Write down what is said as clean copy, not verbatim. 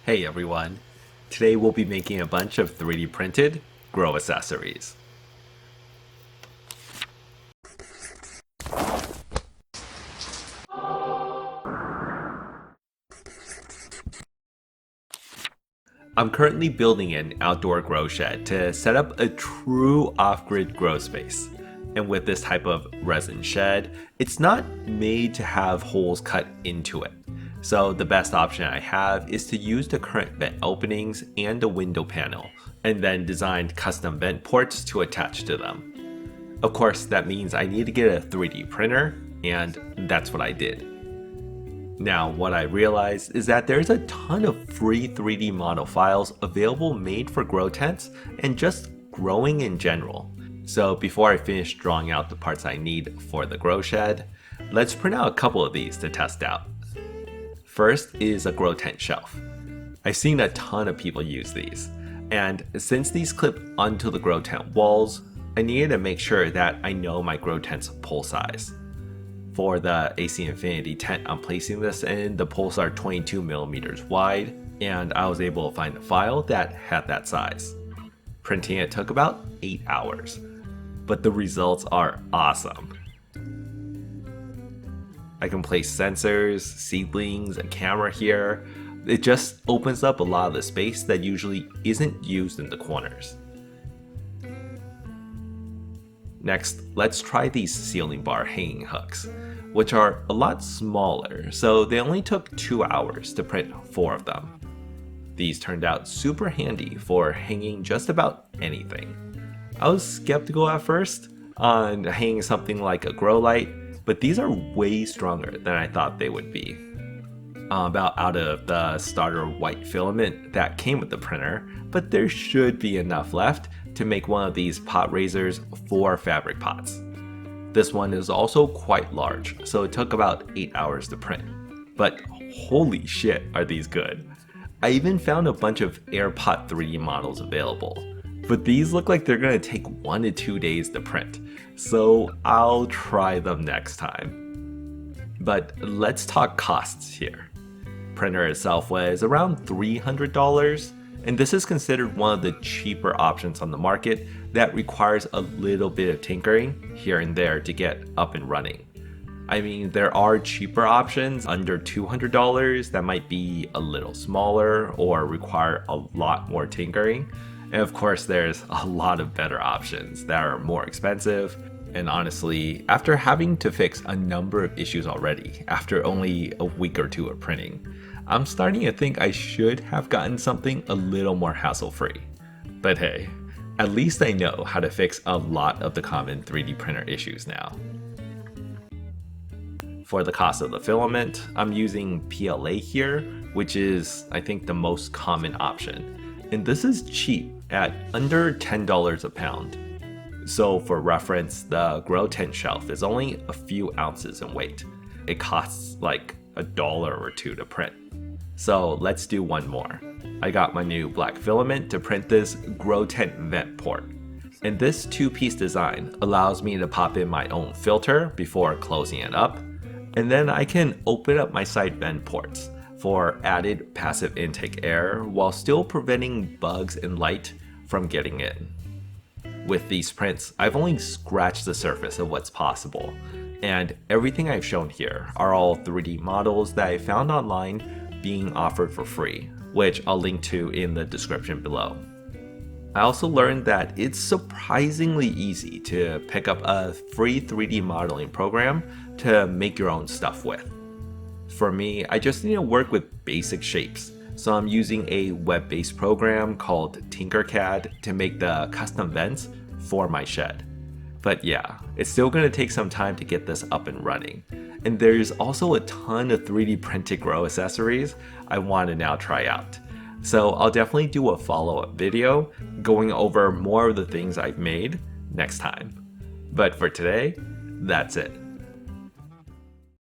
Hey everyone! Today we'll be making a bunch of 3D printed grow accessories. I'm currently building an outdoor grow shed to set up a true off-grid grow space. And with this type of resin shed, it's not made to have holes cut into it. So the best option I have is to use the current vent openings and the window panel, and then designed custom vent ports to attach to them. Of course, that means I need to get a 3D printer, and that's what I did. Now, what I realized is that there's a ton of free 3D model files available made for grow tents and just growing in general. So before I finish drawing out the parts I need for the grow shed, let's print out a couple of these to test out. First is a grow tent shelf. I've seen a ton of people use these, and since these clip onto the grow tent walls, I needed to make sure that I know my grow tent's pole size. For the AC Infinity tent I'm placing this in, the poles are 22mm wide, and I was able to find a file that had that size. Printing it took about 8 hours, but the results are awesome. I can place sensors, seedlings, a camera here. It just opens up a lot of the space that usually isn't used in the corners. Next, let's try these ceiling bar hanging hooks, which are a lot smaller, so they only took 2 hours to print 4 of them. These turned out super handy for hanging just about anything. I was skeptical at first on hanging something like a grow light, but these are way stronger than I thought they would be. I'm about out of the starter white filament that came with the printer, but there should be enough left to make one of these pot raisers for fabric pots. This one is also quite large, so it took about 8 hours to print. But holy shit, are these good. I even found a bunch of AirPot 3D models available, but these look like they're gonna take 1 to 2 days to print, so I'll try them next time. But let's talk costs here. Printer itself was around $300, and this is considered one of the cheaper options on the market that requires a little bit of tinkering here and there to get up and running. I mean, there are cheaper options under $200 that might be a little smaller or require a lot more tinkering. And of course, there's a lot of better options that are more expensive. And honestly, after having to fix a number of issues already, after only a week or two of printing, I'm starting to think I should have gotten something a little more hassle-free. But hey, at least I know how to fix a lot of the common 3D printer issues now. For the cost of the filament, I'm using PLA here, which is, I think, the most common option. And this is cheap at under $10 a pound. So for reference, the grow tent shelf is only a few ounces in weight. It costs like $1 or $2 to print. So let's do one more. I got my new black filament to print this grow tent vent port. And this 2-piece design allows me to pop in my own filter before closing it up. And then I can open up my side vent ports for added passive intake air while still preventing bugs and light from getting in. With these prints, I've only scratched the surface of what's possible, and everything I've shown here are all 3D models that I found online being offered for free, which I'll link to in the description below. I also learned that it's surprisingly easy to pick up a free 3D modeling program to make your own stuff with. For me, I just need to work with basic shapes, so I'm using a web-based program called Tinkercad to make the custom vents for my shed. But yeah, it's still going to take some time to get this up and running. And there's also a ton of 3D printed grow accessories I want to now try out. So I'll definitely do a follow-up video going over more of the things I've made next time. But for today, that's it.